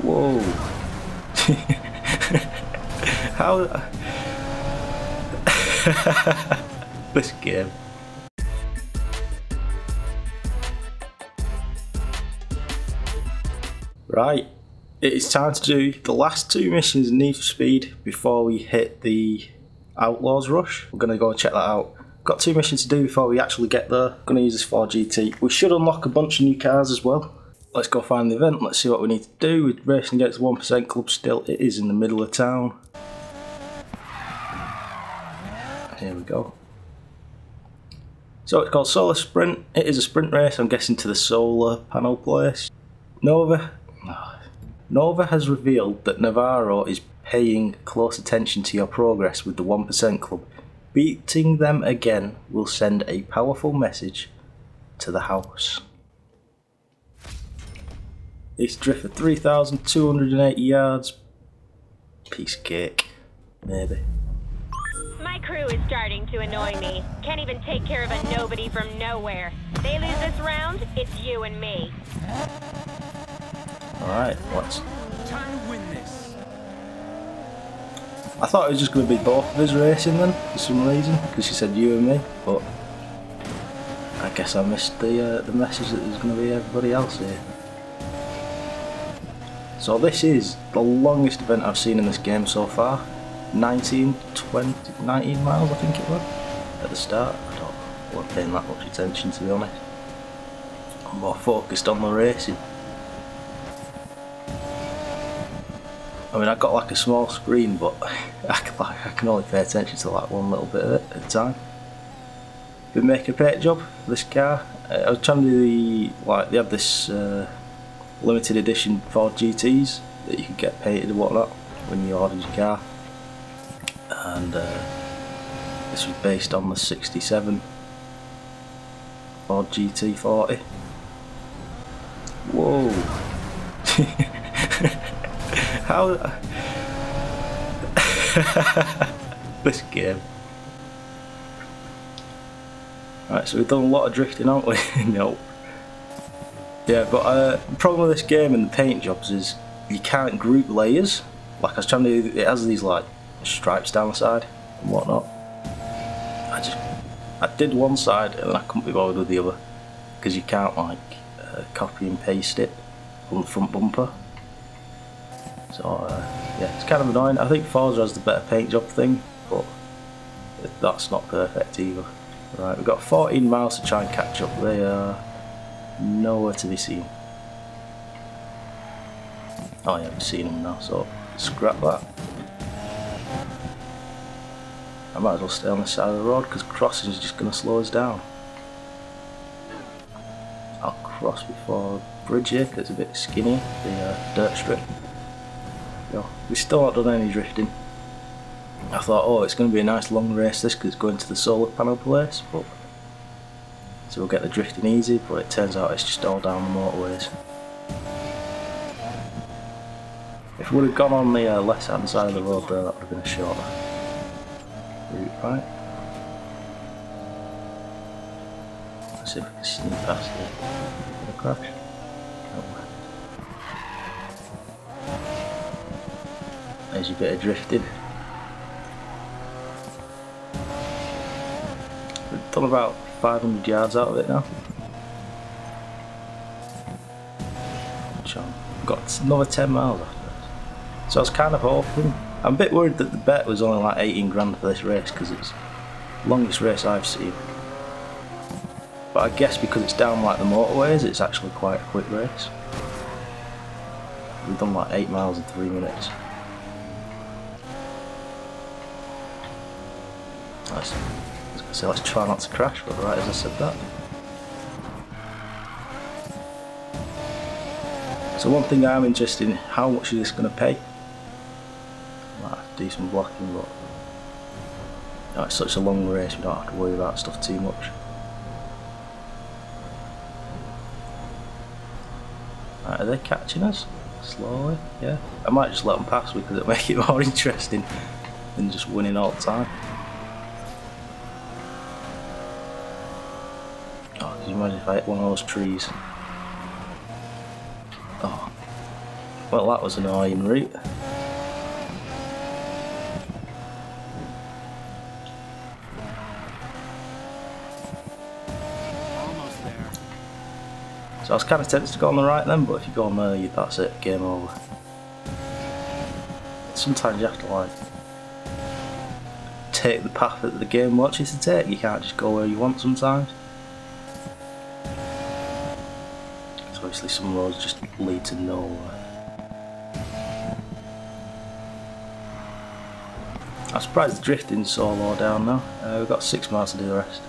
Whoa. How? This game. Right, it is time to do the last two missions in Need for Speed before we hit the Outlaws Rush. We're going to go and check that out. Got two missions to do before we actually get there. Going to use this Ford GT. We should unlock a bunch of new cars as well. Let's go find the event. Let's see what we need to do. We're racing against the 1% Club still. It is in the middle of town. Here we go. So it's called Solar Sprint. It is a sprint race, I'm guessing, to the solar panel place. Nova has revealed that Navarro is paying close attention to your progress with the 1% Club. Beating them again will send a powerful message to the house. It's drift for 3,280 yards. Piece of cake. Maybe. My crew is starting to annoy me. Can't even take care of a nobody from nowhere. They lose this round, it's you and me. Alright, what's... Time to win this. I thought it was just going to be both of us racing then, for some reason, because she said you and me, but I guess I missed the message that there's going to be everybody else here. So this is the longest event I've seen in this game so far. 19 miles I think it was at the start. I wasn't paying that much attention, to be honest. I'm more focused on the racing. I mean, I got like a small screen, but I can only pay attention to like one little bit of it at a time. Been making a paint job for this car. I was trying to do they have this limited edition Ford GTs that you can get painted and whatnot when you ordered your car. And this was based on the 67 Ford GT40. Whoa. How? This game. Right, so we've done a lot of drifting, haven't we? Nope. Yeah, but the problem with this game and the paint jobs is you can't group layers. Like I was trying to do, it has these like stripes down the side and whatnot. I did one side and then I couldn't be bothered with the other because you can't like copy and paste it on the front bumper. So yeah, it's kind of annoying. I think Forza has the better paint job thing, but that's not perfect either. Right, we've got 14 miles to try and catch up. They are nowhere to be seen. Oh yeah, we've seen them now, so scrap that. I might as well stay on the side of the road because crossing is just going to slow us down. I'll cross before the bridge here because it's a bit skinny, the dirt strip. We've still not done any drifting. I thought, oh, it's going to be a nice long race this because it's going to the solar panel place, but so we'll get the drifting easy, but it turns out it's just all down the motorways. If we would have gone on the left hand side of the road there, that would have been a shorter route, right? Let's see if we can sneak past here. Gonna crash? There's your bit of drifting. We've done about 500 yards out of it now. We've got another 10 miles after this. So I was kind of hoping. I'm a bit worried that the bet was only like 18 grand for this race because it's the longest race I've seen. But I guess because it's down like the motorways, it's actually quite a quick race. We've done like 8 miles in 3 minutes. Let's try not to crash, but right as I said that. So one thing I'm interested in, how much is this going to pay? Might have to do some blocking, but it's such a long race, we don't have to worry about stuff too much. Right, are they catching us? Slowly? Yeah. I might just let them pass because it'll make it more interesting than just winning all the time. Can you imagine if I hit one of those trees? Oh, Well, that was an annoying route. Almost there. So I was kind of tempted to go on the right then, but if you go on there, that's it, game over. Sometimes you have to like take the path that the game wants you to take. You can't just go where you want sometimes. So obviously some roads just lead to nowhere. I'm surprised the drifting's so low down now. We've got 6 miles to do the rest.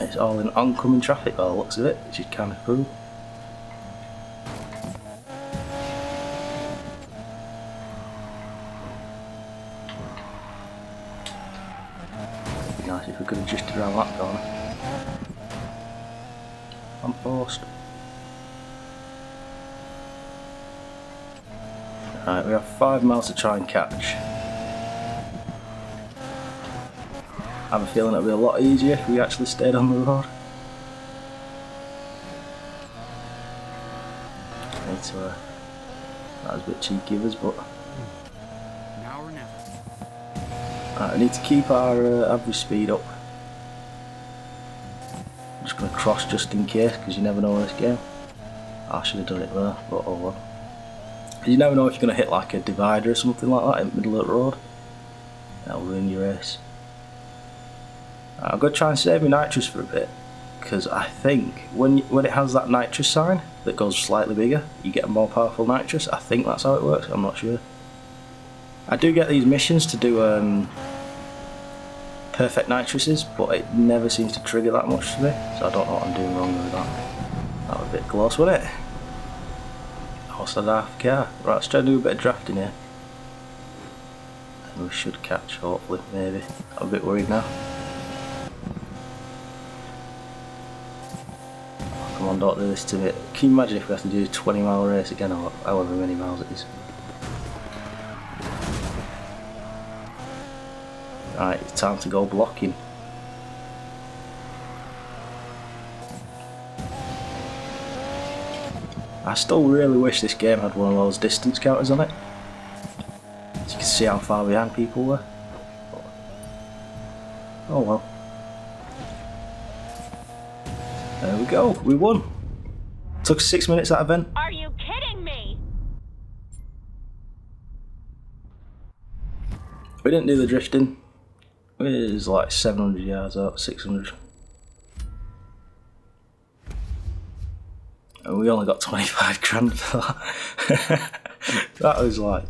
It's all in oncoming traffic by the looks of it, which is kind of cool. It'd be nice if we could have drifted around that corner. I'm forced. Right, we have 5 miles to try and catch. I have a feeling it'll be a lot easier if we actually stayed on the road. Need to, that was a bit cheeky of us, but... Now or never. Right, I need to keep our average speed up. I'm just going to cross just in case, because you never know in this game. I should have done it there, but oh well. You never know if you're going to hit like a divider or something like that in the middle of the road. That'll ruin your race. I'm going to try and save my nitrous for a bit, because I think when it has that nitrous sign that goes slightly bigger, you get a more powerful nitrous. I think that's how it works, I'm not sure. I do get these missions to do perfect nitruses, but it never seems to trigger that much to me, so I don't know what I'm doing wrong with that. That was a bit close, wasn't it? Almost had half a car. Right, let's try and do a bit of drafting here. And we should catch, hopefully, maybe. I'm a bit worried now. Come on, don't do this to me. Can you imagine if we have to do a 20-mile race again, or however many miles it is? Right, it's time to go blocking. I still really wish this game had one of those distance counters on it, so you can see how far behind people were. Oh well. There we go, we won. Took 6 minutes that event. Are you kidding me? We didn't do the drifting. It was like 700 yards out, 600. And we only got 25 grand for that. That was like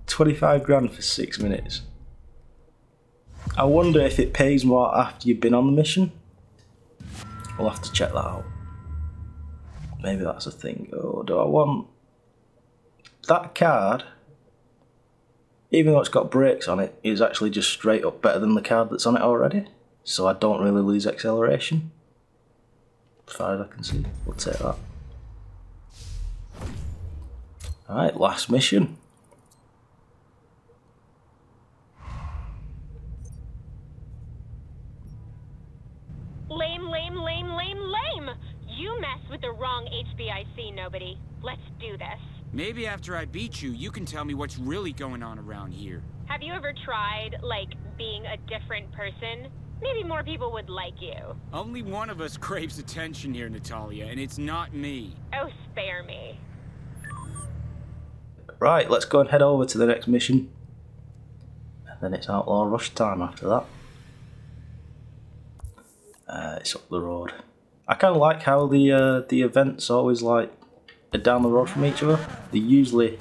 25 grand for 6 minutes. I wonder if it pays more after you've been on the mission. We'll have to check that out. Maybe that's a thing. Oh, do I want that card? Even though it's got brakes on it, is actually just straight up better than the card that's on it already. So I don't really lose acceleration. As far as I can see, we'll take that. Alright, last mission. Lame, lame, lame, lame, lame! You mess with the wrong HBIC, nobody. Let's do this. Maybe after I beat you, you can tell me what's really going on around here. Have you ever tried, like, being a different person? Maybe more people would like you. Only one of us craves attention here, Natalia, and it's not me. Oh, spare me. Right, let's go and head over to the next mission. And then it's Outlaw Rush time after that. It's up the road. I kind of like how the events always like are down the road from each other. They usually,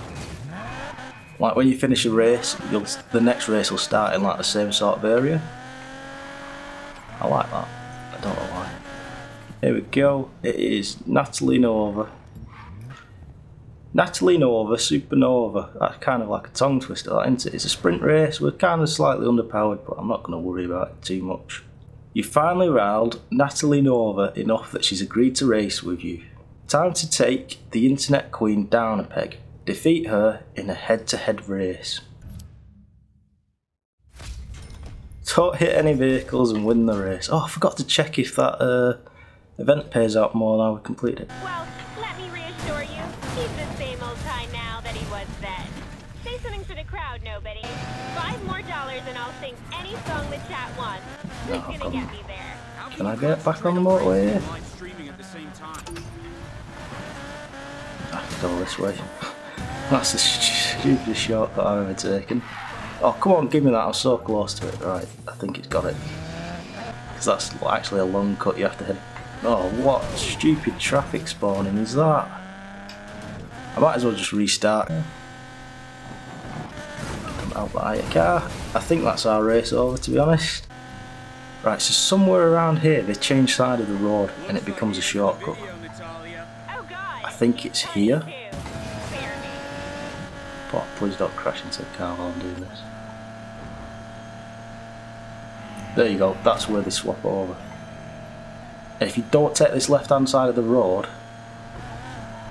like when you finish a race, the next race will start in like the same sort of area. I like that. I don't know why. Here we go. It is Natalie Nova. Natalie Nova, Supernova. That's kind of like a tongue twister, that, isn't it? It's a sprint race. We're kind of slightly underpowered, but I'm not going to worry about it too much. You finally riled Natalie Nova enough that she's agreed to race with you. Time to take the internet queen down a peg. Defeat her in a head-to-head race. Don't hit any vehicles and win the race. Oh, I forgot to check if that event pays out more now we complete it. Well, let me reassure you, he's the same multi now that he was then. Say something for the crowd, nobody. $5 more and I'll sing any song the chat wants. Who's gonna get me there? Can I get back on the motorway here? I can go this way. That's the stupidest shortcut I've ever taken. Oh, come on, give me that. I'm so close to it. Right, I think it's got it. Because that's actually a long cut you have to hit. Oh, what stupid traffic spawning is that? I might as well just restart. Out by a car. I think that's our race over, to be honest. Right, so somewhere around here they change side of the road and it becomes a shortcut. I think it's here. Oh, please don't crash into the car while I'm doing this. There you go, that's where they swap over. And if you don't take this left hand side of the road,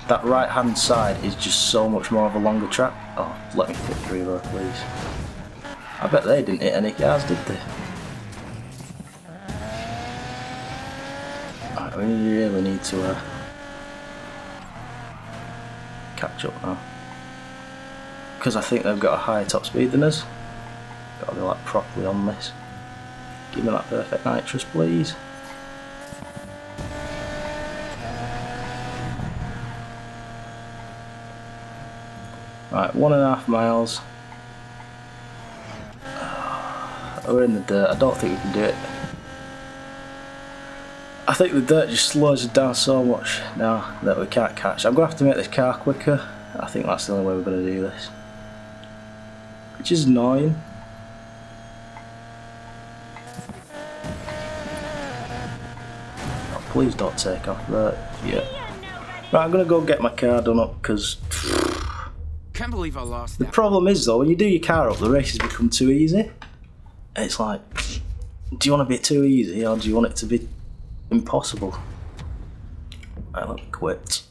that right hand side is just so much more of a longer track. Oh, let me fit through there, please. I bet they didn't hit any cars, did they? Right, we really need to catch up now. Because I think they've got a higher top speed than us. Gotta be like properly on this. Give me that perfect nitrous, please. Right, 1.5 miles. We're in the dirt. I don't think we can do it. I think the dirt just slows us down so much now that we can't catch. I'm going to have to make this car quicker. I think that's the only way we're going to do this. Which is annoying. Oh, please don't take off. Right, yeah. Right, I'm going to go get my car done up because... Can't believe I lost The that. problem is though, when you do your car up, the races become too easy. And it's like, do you want to be too easy or do you want it to be impossible? Right, let me quit.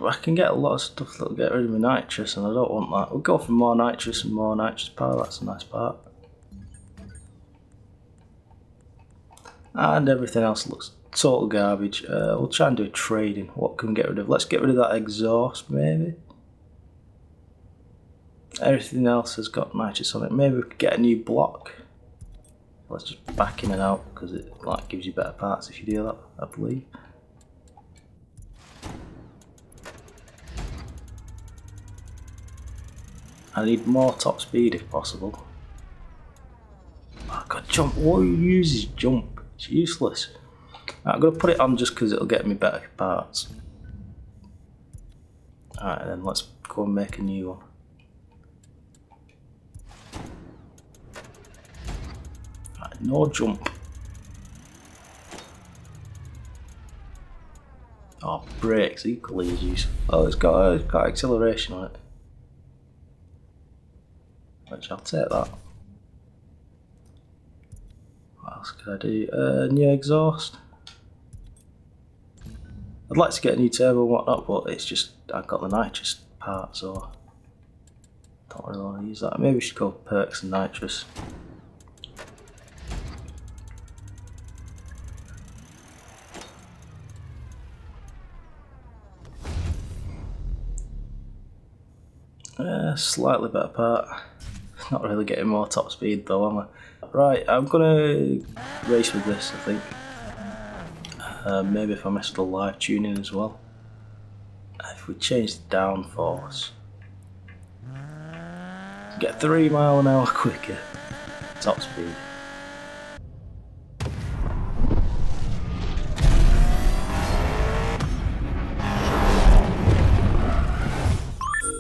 I can get a lot of stuff that'll get rid of my nitrous and I don't want that. We'll go for more nitrous and more nitrous power, that's a nice part. And everything else looks total garbage. We'll try and do a trading. What can we get rid of? Let's get rid of that exhaust maybe. Everything else has got nitrous on it. Maybe we could get a new block. Let's just back in and out because it like gives you better parts if you do that, I believe. I need more top speed if possible. Oh, God, jump. What uses jump? It's useless. I'm going to put it on just because it'll get me better parts. Alright then, let's go and make a new one. Right, no jump. Oh, brakes equally as useful. Oh, it's got acceleration on it. Which I'll take that. What else could I do? New exhaust. I'd like to get a new turbo and whatnot, but it's just I've got the nitrous part, so don't really want to use that. Maybe we should go perks and nitrous. Slightly better part. Not really getting more top speed though, am I? Right, I'm gonna race with this, I think. Maybe if I mess with the live tuning as well. If we change the downforce, get 3 miles an hour quicker, top speed.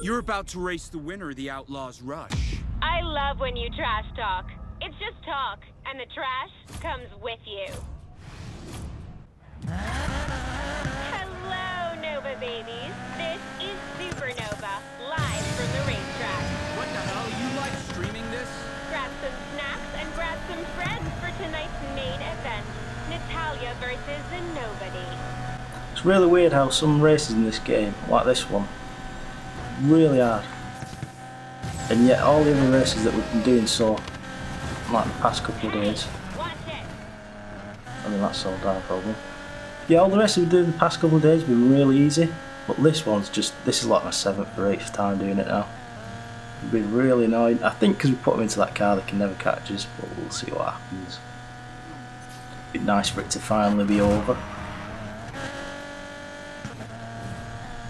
You're about to race the winner of the Outlaws Rush. I love when you trash talk. It's just talk, and the trash comes with you. Hello, Nova babies. This is Supernova, live from the racetrack. What the hell? You like streaming this? Grab some snacks and grab some friends for tonight's main event, Natalia versus the Nobody. It's really weird how some races in this game, like this one, really hard. And yet all the other races that we've been doing so, like the past couple of days, Watch it. I mean that's sold out probably. Yeah, all the rest we've done the past couple of days have been really easy, but this is like my 7th or 8th time doing it now. It's been really annoying. I think because we put them into that car they can never catch us, but we'll see what happens. It'd be nice for it to finally be over.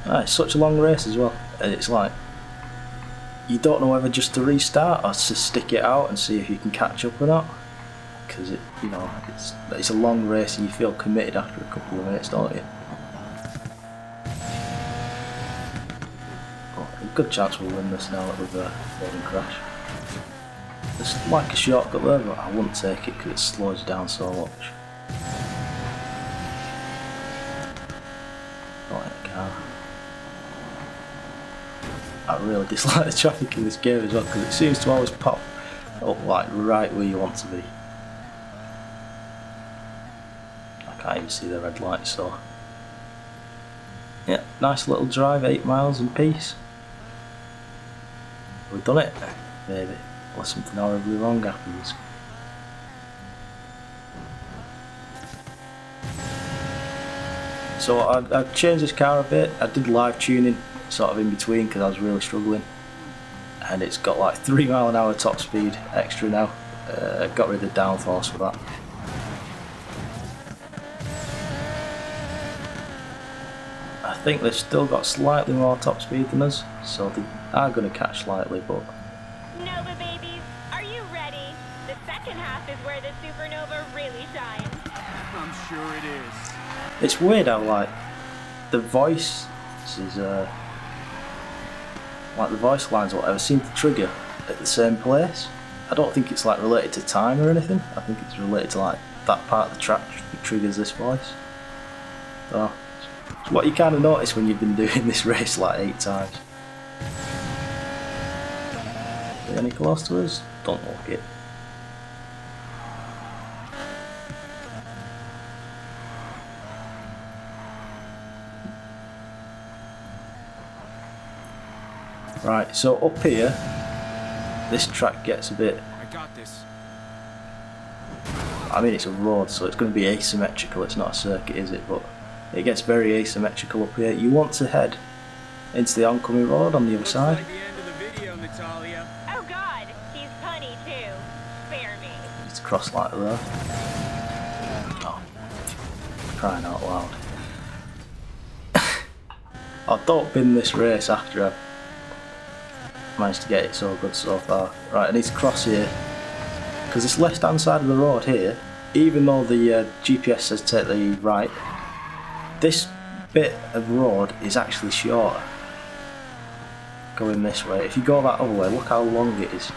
It's such a long race as well, and it's like you don't know whether just to restart or to stick it out and see if you can catch up or not, because it's a long race and you feel committed after a couple of minutes, don't you? But a good chance we'll win this now that we've made him crash. It's like a shortcut there, but I wouldn't take it because it slows you down so much. Not in a car. I really dislike the traffic in this game as well because it seems to always pop up like right where you want to be. I can't even see the red light, so yeah, nice little drive, 8 miles in peace. We've done it, maybe, unless something horribly wrong happens. So I changed this car a bit. I did live tuning sort of in between because I was really struggling, and it's got like 3 mile an hour top speed extra now. Got rid of the downforce for that. I think they've still got slightly more top speed than us, so they are going to catch slightly, but... Nova babies, are you ready? The second half is where the supernova really shines. I'm sure it is. It's weird how like the voice is like the voice lines or whatever seem to trigger at the same place. I don't think it's like related to time or anything. I think it's related to like that part of the track that triggers this voice. So it's what you kind of notice when you've been doing this race like 8 times. Are they any close to us? Don't look it. Right, so up here, this track gets a bit... I got this. I mean, it's a road, so it's going to be asymmetrical. It's not a circuit, is it? But it gets very asymmetrical up here. You want to head into the oncoming road on the other side. Like the end of the video, Natalia. Oh God, he's punny too. Spare me. It's cross like there. Oh, crying out loud. I don't bin this race after I've managed to get it so good so far. Right, I need to cross here because this left hand side of the road here, even though the GPS says take the right, this bit of road is actually shorter going this way. If you go that other way, look how long it is.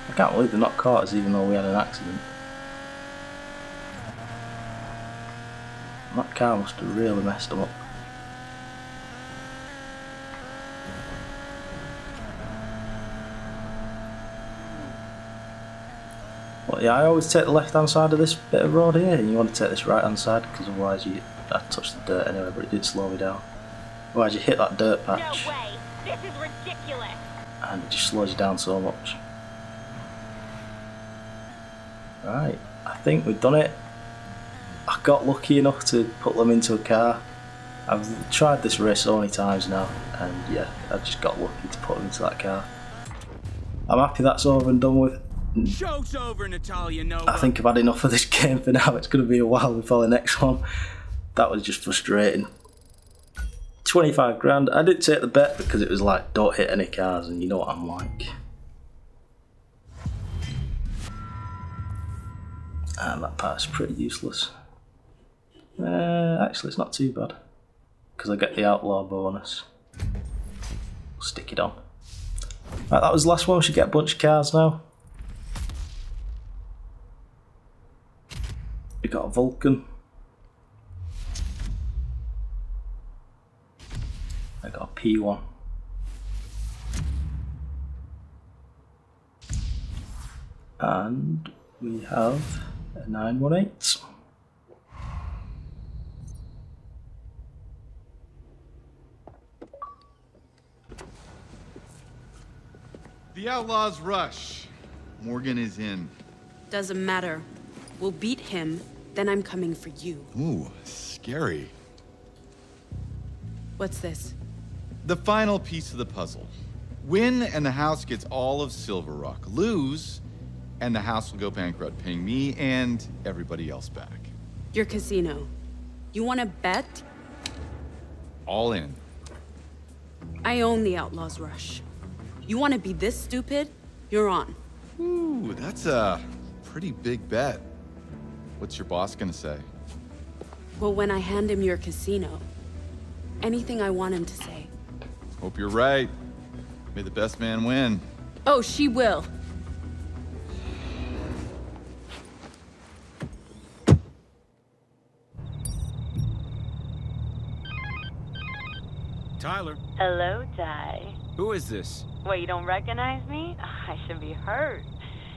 I can't believe they're not caught us even though we had an accident. That car must have really messed them up. Well, yeah, I always take the left hand side of this bit of road here, and you want to take this right hand side because otherwise I'd touch the dirt anyway, but it did slow me down. Otherwise you hit that dirt patch. No way. This is ridiculous. And it just slows you down so much. Right, I think we've done it. I got lucky enough to put them into a car. I've tried this race so many times now, and yeah, I just got lucky to put them into that car. I'm happy that's over and done with. Show's over, Natalia Nova. I think I've had enough of this game for now. It's going to be a while before the next one. That was just frustrating. 25 grand. I didn't take the bet because it was like, don't hit any cars, and you know what I'm like. And that part's pretty useless. Actually, it's not too bad because I get the outlaw bonus. We'll stick it on. Right, that was the last one. We should get a bunch of cars now. We got a Vulcan. I got a P1. And we have a 918. The Outlaws Rush. Morgan is in. Doesn't matter. We'll beat him, then I'm coming for you. Ooh, scary. What's this? The final piece of the puzzle. Win and the house gets all of Silver Rock. Lose and the house will go bankrupt, paying me and everybody else back. Your casino. You want to bet? All in. I own the Outlaws Rush. You want to be this stupid? You're on. Ooh, that's a pretty big bet. What's your boss gonna say? Well, when I hand him your casino, anything I want him to say. Hope you're right. May the best man win. Oh, she will. Tyler, Hello, Ty. who is this? What, you don't recognize me? I should be hurt.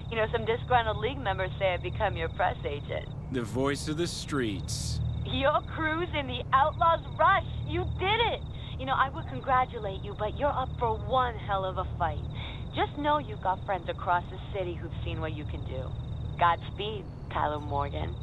You know, some disgruntled league members say I've become your press agent. The voice of the streets. Your crew's in the Outlaws Rush. You did it. You know, I would congratulate you, but you're up for one hell of a fight. Just know you've got friends across the city who've seen what you can do. Godspeed, Tyler Morgan.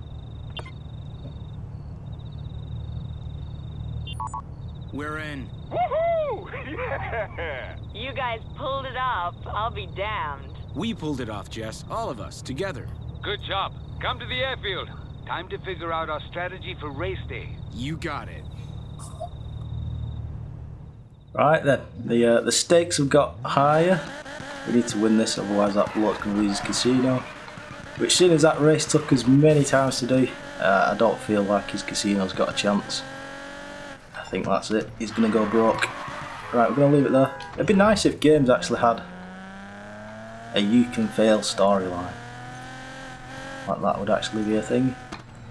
We're in. Woohoo! Yeah! You guys pulled it off. I'll be damned. We pulled it off, Jess. All of us, together. Good job. Come to the airfield. Time to figure out our strategy for race day. You got it. Right then, the stakes have got higher. We need to win this, otherwise that bloke's going to lose his casino. Which, seeing as that race took us many times to do, I don't feel like his casino's got a chance. I think that's it. He's going to go broke. Right, we're going to leave it there. It'd be nice if games actually had a you can fail storyline. Like that would actually be a thing.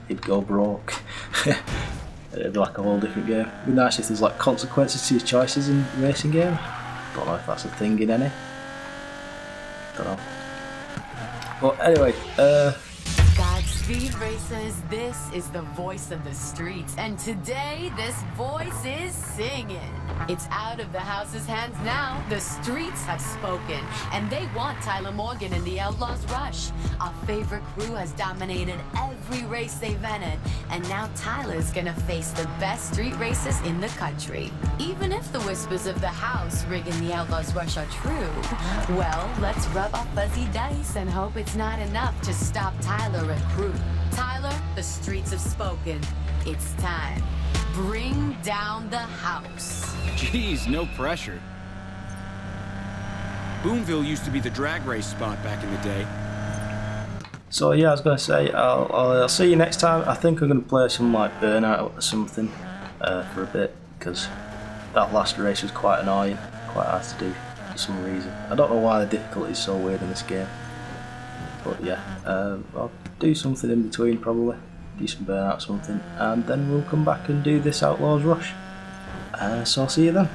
He'd go broke. It'd be like a whole different game. It'd be nice if there's like consequences to your choices in racing games. Don't know if that's a thing in any. Don't know. But anyway, Godspeed racers, this is the voice of the streets, and today this voice is singing. It's out of the house's hands now. The streets have spoken, and they want Tyler Morgan in the Outlaws Rush. Our favorite crew has dominated every race they've entered, and now Tyler's gonna face the best street racers in the country. Even if the whispers of the house rigging the Outlaws Rush are true, well, let's rub our fuzzy dice and hope it's not enough to stop Tyler and crew. Tyler, the streets have spoken. It's time. Bring down the house. Jeez, no pressure. Boomville used to be the drag race spot back in the day. so yeah, I was going to say, I'll see you next time. I think I'm going to play some like Burnout or something for a bit, because that last race was quite annoying, quite hard to do for some reason. I don't know why the difficulty is so weird in this game. But yeah, I'll do something in between probably, do some Burnout or something, and then we'll come back and do this Outlaws Rush. So I'll see you then.